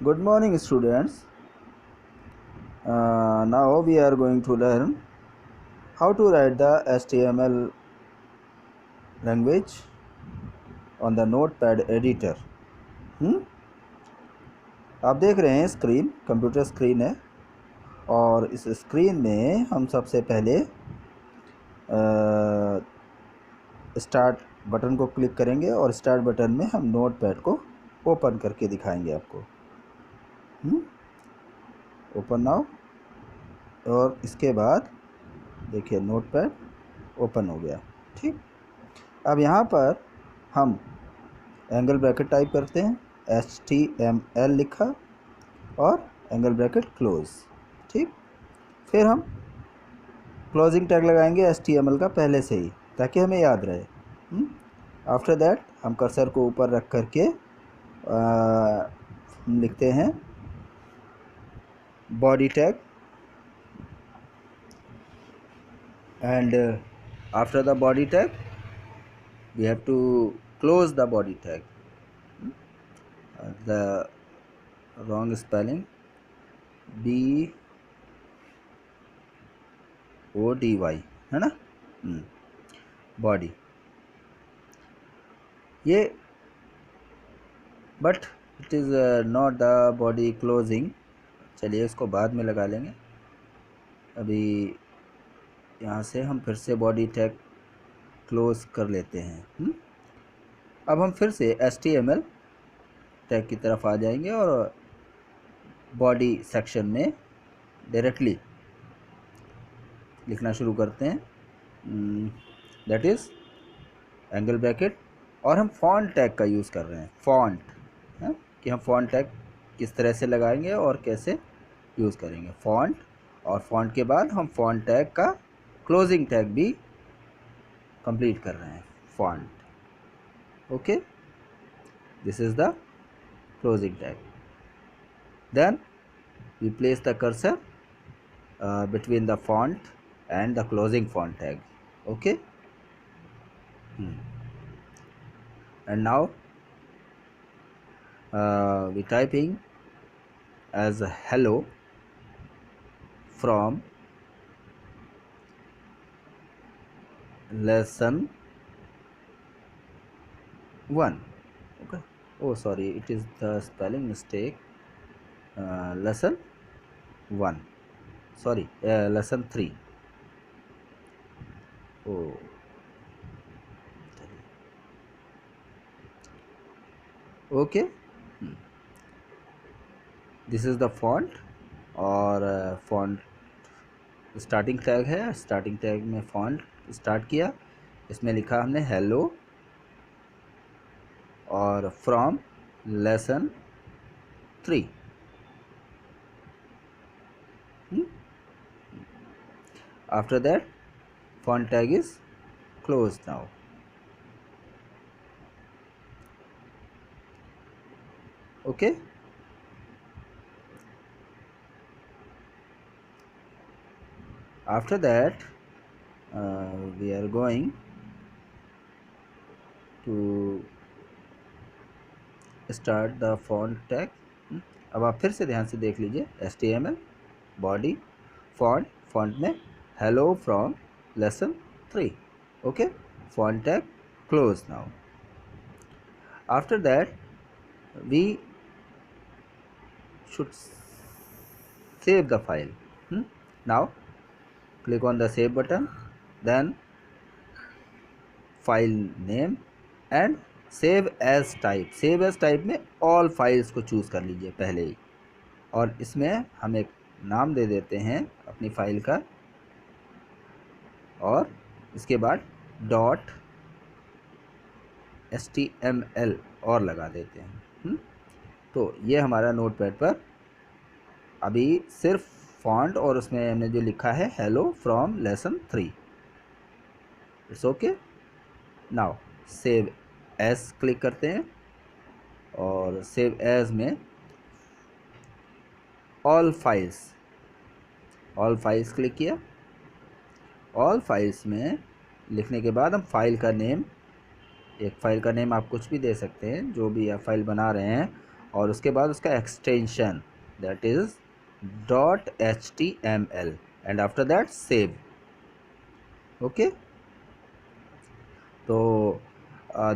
Good morning, students. Now we are going to learn how to write the HTML language on the Notepad editor. आप देख रहे हैं screen, computer screen है और इस screen में हम सबसे पहले स्टार्ट बटन को क्लिक करेंगे और स्टार्ट बटन में हम नोटपैड को ओपन करके दिखाएंगे आपको। Open now. और इसके बाद देखिए नोटपैड ओपन हो गया। ठीक, अब यहाँ पर हम एंगल ब्रैकेट टाइप करते हैं, HTML लिखा और एंगल ब्रैकेट क्लोज। ठीक, फिर हम क्लोजिंग टैग लगाएंगे HTML का पहले से ही ताकि हमें याद रहे। आफ्टर दैट हम कर्सर को ऊपर रख करके हम लिखते हैं body tag and after the body tag we have to close the body tag. The wrong spelling, BODY है ना, बॉडी ये, but it is not the body closing. चलिए इसको बाद में लगा लेंगे। अभी यहाँ से हम फिर से बॉडी टैग क्लोज कर लेते हैं। अब हम फिर से HTML टैग की तरफ आ जाएंगे और बॉडी सेक्शन में डायरेक्टली लिखना शुरू करते हैं, दैट इज़ एंगल ब्रैकेट। और हम फॉन्ट टैग का यूज़ कर रहे हैं, फॉन्ट है कि हम फॉन्ट टैग किस तरह से लगाएंगे और कैसे यूज़ करेंगे। फॉन्ट, और फॉन्ट के बाद हम फॉन्ट टैग का क्लोजिंग टैग भी कंप्लीट कर रहे हैं, font. Okay, this is the closing tag. Then we place the cursor between the font and the closing font tag. Okay, and now we typing as hello from lesson 1. Okay, oh sorry, it is the spelling mistake. Lesson 1, sorry, lesson 3. Oh, okay, this is the font. और font starting tag है, starting tag में font start किया, इसमें लिखा हमने hello और from lesson 3। After that font tag is closed now. Okay, after that we are going to start the font tag. अब आप फिर से ध्यान से देख लीजिए, HTML बॉडी फॉन्ट, फॉन्ट में hello from lesson 3. Okay, font tag closed now. After that we should save the file. Now click on the save button, then file name and save as type. save as type में all files को choose कर लीजिए पहले ही, और इसमें हम एक नाम दे देते हैं अपनी फाइल का, और इसके बाद .html और लगा देते हैं। तो ये हमारा नोटपैड पर अभी सिर्फ फॉन्ट और उसमें हमने जो लिखा है hello from lesson 3। It's okay. Now save as click करते हैं और सेव एज में ऑल फाइल्स क्लिक किया। ऑल फाइल्स में लिखने के बाद हम फाइल का नेम, एक फ़ाइल का नेम आप कुछ भी दे सकते हैं, जो भी आप फाइल बना रहे हैं, और उसके बाद उसका extension that is .html and after that save. Okay, तो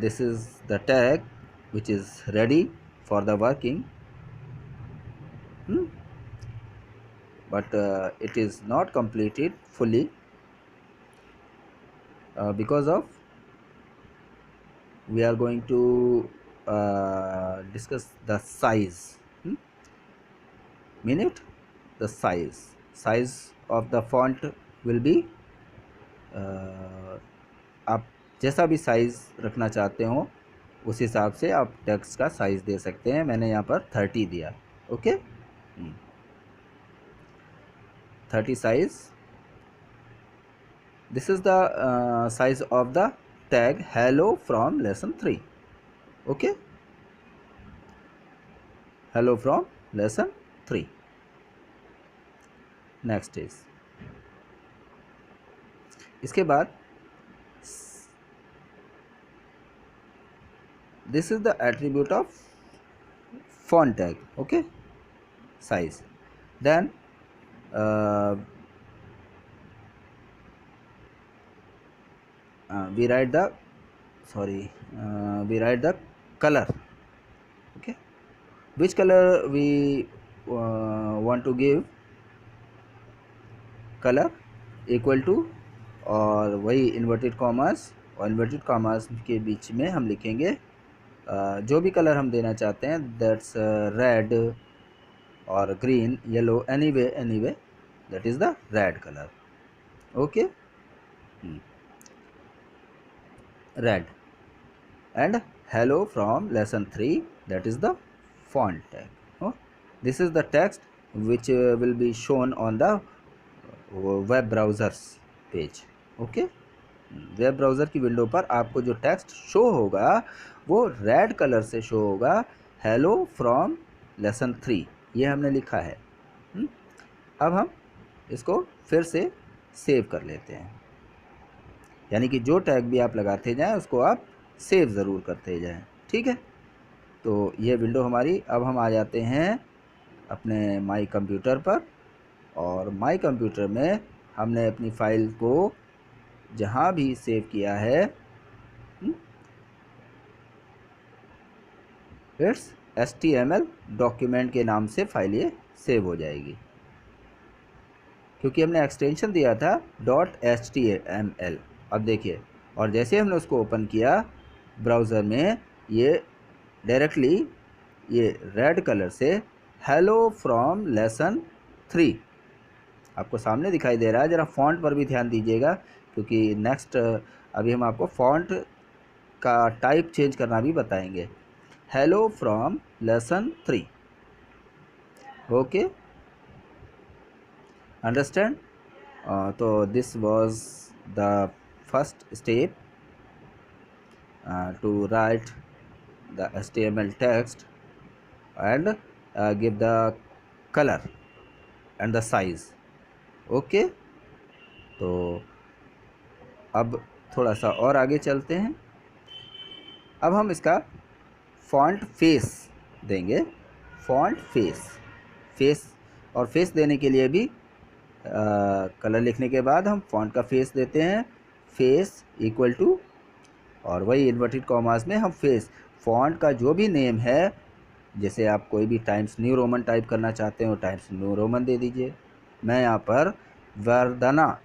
this is the tag which is ready for the working, but it is not completed fully because of we are going to discuss the size. Minute, the size of the font will be आप जैसा भी size रखना चाहते हो उस हिसाब से आप टेक्स्ट का साइज़ दे सकते हैं. मैंने यहाँ पर 30 दिया. Okay, 30 size. This is the size of the tag hello from lesson 3. Okay, hello from lesson 3. Next is इसके बाद this is the attribute of font tag. Okay, size. Then we write the color. Okay, which color we want to give? color equal to और वही inverted commas और inverted commas के बीच में हम लिखेंगे जो भी कलर हम देना चाहते हैं, दैट्स रेड और green, yellow, anyway that is the red colour. Okay, red and hello from lesson 3, that is the font tag. This is the text which will be shown on the web browsers page. Okay, web browser की window पर आपको जो text show होगा वो red colour से show होगा. Hello from lesson 3 ये हमने लिखा है. अब हम इसको फिर से सेव कर लेते हैं, यानी कि जो टैग भी आप लगाते जाएं उसको आप सेव ज़रूर करते जाएं. ठीक है, तो ये विंडो हमारी. अब हम आ जाते हैं अपने माई कंप्यूटर पर, और माई कंप्यूटर में हमने अपनी फ़ाइल को जहाँ भी सेव किया है इट्स HTML डॉक्यूमेंट के नाम से फाइल ये सेव हो जाएगी, क्योंकि हमने एक्सटेंशन दिया था .html. अब देखिए, और जैसे हमने उसको ओपन किया ब्राउज़र में, ये डायरेक्टली ये रेड कलर से हेलो फ्रॉम लेसन 3 आपको सामने दिखाई दे रहा है. ज़रा फ़ॉन्ट पर भी ध्यान दीजिएगा, क्योंकि नेक्स्ट अभी हम आपको फ़ॉन्ट का टाइप चेंज करना भी बताएंगे. Hello from lesson 3. Okay, understand. तो this was the first step to write the HTML text and give the color and the size. ओके, तो अब थोड़ा सा और आगे चलते हैं. अब हम इसका फॉन्ट फेस देंगे. फॉन्ट फेस और फेस देने के लिए भी कलर लिखने के बाद हम फॉन्ट का फेस देते हैं. फेस इक्वल टू और वही इन्वर्टेड कॉमास में हम फेस, फॉन्ट का जो भी नेम है, जैसे आप कोई भी टाइम्स न्यू रोमन टाइप करना चाहते हो टाइम्स न्यू रोमन दे दीजिए. मैं यहाँ पर वर्दना,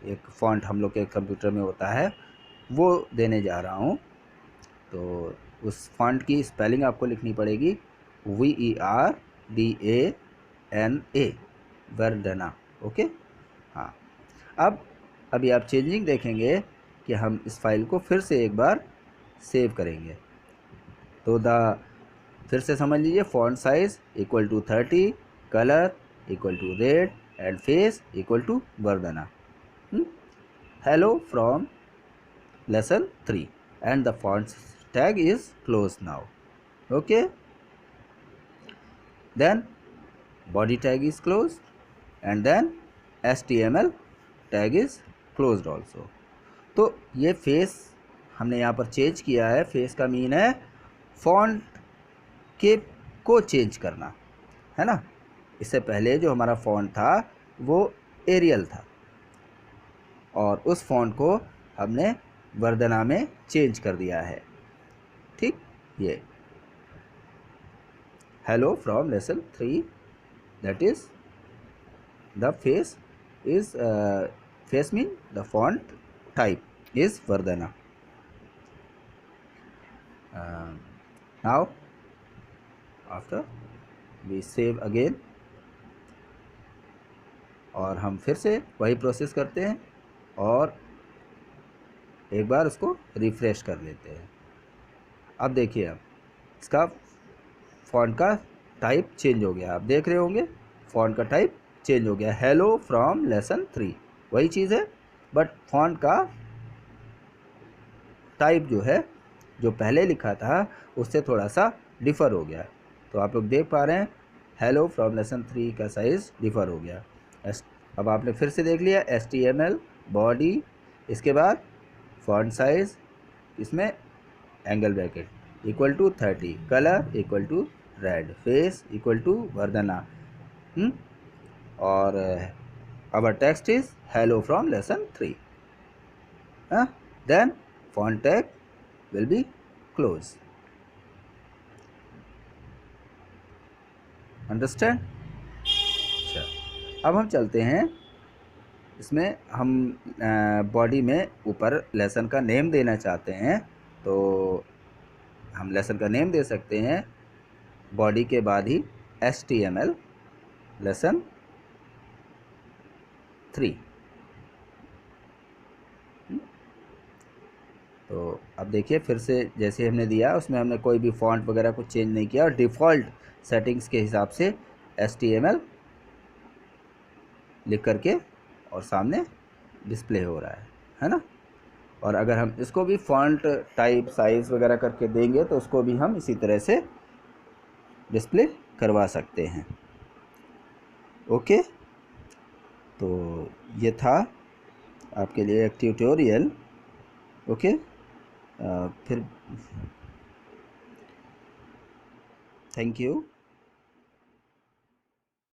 एक फ़ॉन्ट हम लोग के कंप्यूटर में होता है, वो देने जा रहा हूँ. तो उस फ़ॉन्ट की स्पेलिंग आपको लिखनी पड़ेगी VERDANA, वर्दना. ओके, हाँ. अब अभी आप चेंजिंग देखेंगे कि हम इस फाइल को फिर से एक बार सेव करेंगे. तो फिर से समझ लीजिए, font size equal to 30, colour equal to red and face equal to Verdana. Hello from lesson 3 and the font tag is closed now. Okay, then body tag is closed and then HTML tag is closed also. तो ये face हमने यहाँ पर change किया है. Face का mean है font के को चेंज करना, है ना। इससे पहले जो हमारा फ़ॉन्ट था वो एरियल था और उस फ़ॉन्ट को हमने वर्दना में चेंज कर दिया है। ठीक, ये hello from lesson 3, that is the face mean the font type is Vardhana. Now after we save again और हम फिर से वही प्रोसेस करते हैं और एक बार उसको रिफ़्रेश कर लेते हैं। अब देखिए, अब इसका फ़ॉन्ट का टाइप चेंज हो गया, आप देख रहे होंगे फ़ॉन्ट का टाइप चेंज हो गया। हेलो फ्रॉम लेसन 3 वही चीज़ है, बट फ़ॉन्ट का टाइप जो है, जो पहले लिखा था उससे थोड़ा सा डिफ़र हो गया। तो आप लोग देख पा रहे हैं हेलो फ्रॉम लेसन 3 का साइज़ डिफ़र हो गया। अब आपने फिर से देख लिया HTML बॉडी, इसके बाद फॉन्ट साइज़, इसमें angle bracket equal to 30, colour equal to red, face equal to Verdana, और our text is hello from lesson 3। Then font tag will be close. Understand? अच्छा, अब हम चलते हैं इसमें, हम बॉडी में ऊपर लेसन का नेम देना चाहते हैं, तो हम लेसन का नेम दे सकते हैं बॉडी के बाद ही HTML लेसन 3। तो अब देखिए फिर से जैसे हमने दिया उसमें हमने कोई भी फॉन्ट वगैरह कुछ चेंज नहीं किया और डिफ़ॉल्ट सेटिंग्स के हिसाब से HTML लिख करके और सामने डिस्प्ले हो रहा है ना। और अगर हम इसको भी फॉन्ट टाइप साइज़ वगैरह करके देंगे तो उसको भी हम इसी तरह से डिस्प्ले करवा सकते हैं। ओके, तो ये था आपके लिए एक ट्यूटोरियल। ओके, फिर थैंक यू।